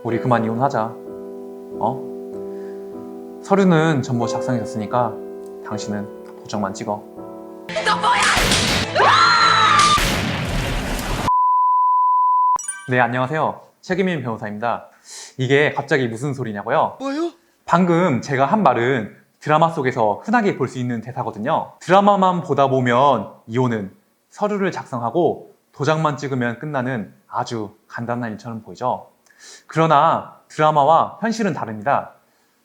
우리 그만 이혼하자. 서류는 전부 작성해졌으니까 당신은 도장만 찍어. 네, 안녕하세요. 최기민 변호사입니다. 이게 갑자기 무슨 소리냐고요? 뭐요? 방금 제가 한 말은 드라마 속에서 흔하게 볼 수 있는 대사거든요. 드라마만 보다 보면 이혼은 서류를 작성하고 도장만 찍으면 끝나는 아주 간단한 일처럼 보이죠. 그러나 드라마와 현실은 다릅니다.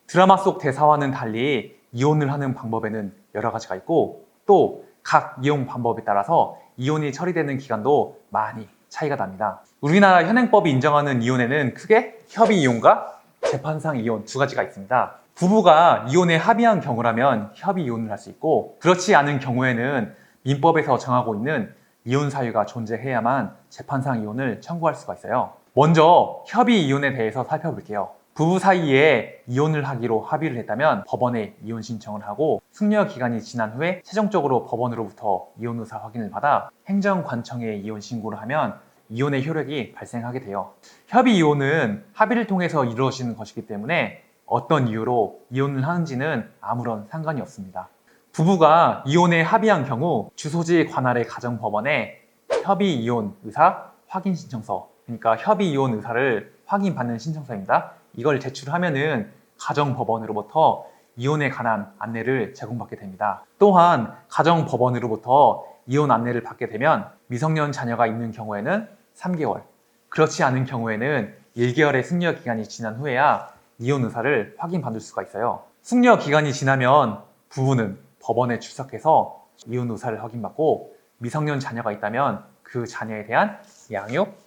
드라마 속 대사와는 달리 이혼을 하는 방법에는 여러 가지가 있고 또 각 이혼 방법에 따라서 이혼이 처리되는 기간도 많이 차이가 납니다. 우리나라 현행법이 인정하는 이혼에는 크게 협의 이혼과 재판상 이혼 두 가지가 있습니다. 부부가 이혼에 합의한 경우라면 협의 이혼을 할 수 있고 그렇지 않은 경우에는 민법에서 정하고 있는 이혼 사유가 존재해야만 재판상 이혼을 청구할 수가 있어요. 먼저 협의 이혼에 대해서 살펴볼게요. 부부 사이에 이혼을 하기로 합의를 했다면 법원에 이혼 신청을 하고 숙려 기간이 지난 후에 최종적으로 법원으로부터 이혼 의사 확인을 받아 행정관청에 이혼 신고를 하면 이혼의 효력이 발생하게 돼요. 협의 이혼은 합의를 통해서 이루어지는 것이기 때문에 어떤 이유로 이혼을 하는지는 아무런 상관이 없습니다. 부부가 이혼에 합의한 경우 주소지 관할의 가정법원에 협의 이혼 의사 확인 신청서, 그러니까 협의 이혼 의사를 확인받는 신청서입니다. 이걸 제출하면은 가정법원으로부터 이혼에 관한 안내를 제공받게 됩니다. 또한 가정법원으로부터 이혼 안내를 받게 되면 미성년 자녀가 있는 경우에는 3개월, 그렇지 않은 경우에는 1개월의 숙려 기간이 지난 후에야 이혼 의사를 확인받을 수가 있어요. 숙려 기간이 지나면 부부는 법원에 출석해서 이혼 의사를 확인받고 미성년 자녀가 있다면 그 자녀에 대한 양육,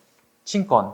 친권,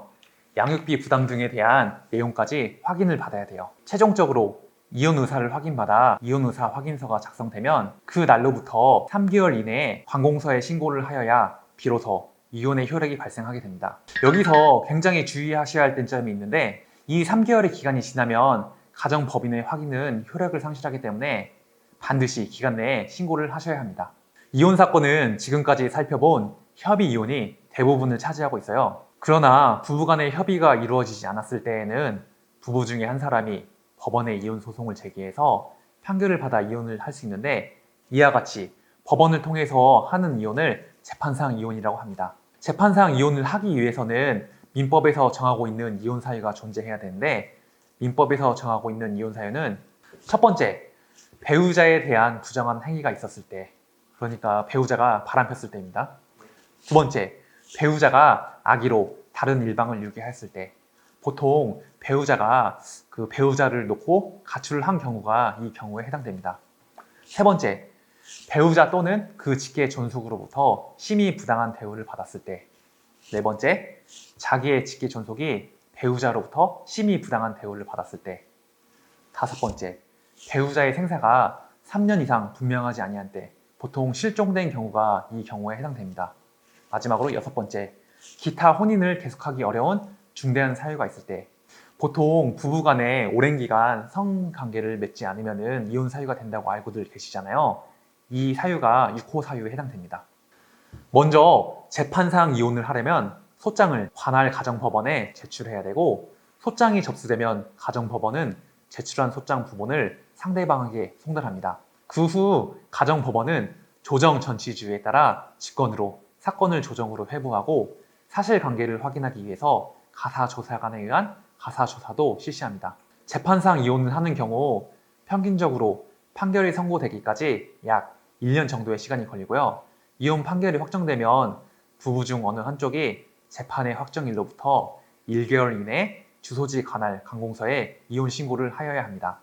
양육비 부담 등에 대한 내용까지 확인을 받아야 돼요. 최종적으로 이혼 의사를 확인받아 이혼 의사 확인서가 작성되면 그 날로부터 3개월 이내에 관공서에 신고를 하여야 비로소 이혼의 효력이 발생하게 됩니다. 여기서 굉장히 주의하셔야 할 점이 있는데 이 3개월의 기간이 지나면 가정법인의 확인은 효력을 상실하기 때문에 반드시 기간 내에 신고를 하셔야 합니다. 이혼 사건은 지금까지 살펴본 협의 이혼이 대부분을 차지하고 있어요. 그러나 부부간의 협의가 이루어지지 않았을 때에는 부부 중에 한 사람이 법원에 이혼 소송을 제기해서 판결을 받아 이혼을 할 수 있는데 이와 같이 법원을 통해서 하는 이혼을 재판상 이혼이라고 합니다. 재판상 이혼을 하기 위해서는 민법에서 정하고 있는 이혼 사유가 존재해야 되는데 민법에서 정하고 있는 이혼 사유는 첫 번째, 배우자에 대한 부정한 행위가 있었을 때, 그러니까 배우자가 바람폈을 때입니다. 두 번째, 배우자가 악의로 다른 일방을 유기했을 때, 보통 배우자가 그 배우자를 놓고 가출을 한 경우가 이 경우에 해당됩니다. 세 번째, 배우자 또는 그 직계 존속으로부터 심히 부당한 대우를 받았을 때. 네 번째, 자기의 직계 존속이 배우자로부터 심히 부당한 대우를 받았을 때. 다섯 번째, 배우자의 생사가 3년 이상 분명하지 아니한 때, 보통 실종된 경우가 이 경우에 해당됩니다. 마지막으로 여섯 번째, 기타 혼인을 계속하기 어려운 중대한 사유가 있을 때, 보통 부부간에 오랜 기간 성관계를 맺지 않으면 이혼 사유가 된다고 알고들 계시잖아요. 이 사유가 6호 사유에 해당됩니다. 먼저 재판상 이혼을 하려면 소장을 관할 가정법원에 제출해야 되고 소장이 접수되면 가정법원은 제출한 소장 부분을 상대방에게 송달합니다. 그 후 가정법원은 조정 전치주의에 따라 직권으로 사건을 조정으로 회부하고 사실관계를 확인하기 위해서 가사조사관에 의한 가사조사도 실시합니다. 재판상 이혼을 하는 경우 평균적으로 판결이 선고되기까지 약 1년 정도의 시간이 걸리고요. 이혼 판결이 확정되면 부부 중 어느 한쪽이 재판의 확정일로부터 1개월 이내에 주소지 관할 관공서에 이혼 신고를 하여야 합니다.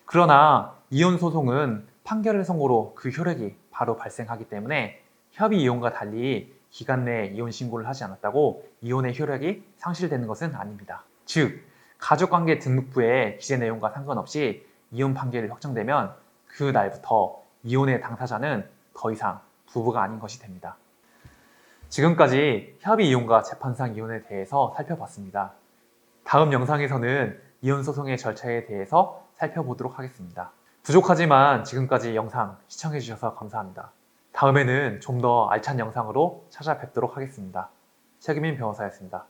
그러나 이혼 소송은 판결의 선고로 그 효력이 바로 발생하기 때문에 협의 이혼과 달리 기간 내에 이혼 신고를 하지 않았다고 이혼의 효력이 상실되는 것은 아닙니다. 즉, 가족관계 등록부의 기재 내용과 상관없이 이혼 판결이 확정되면 그 날부터 이혼의 당사자는 더 이상 부부가 아닌 것이 됩니다. 지금까지 협의 이혼과 재판상 이혼에 대해서 살펴봤습니다. 다음 영상에서는 이혼 소송의 절차에 대해서 살펴보도록 하겠습니다. 부족하지만 지금까지 영상 시청해주셔서 감사합니다. 다음에는 좀 더 알찬 영상으로 찾아뵙도록 하겠습니다. 최기민 변호사였습니다.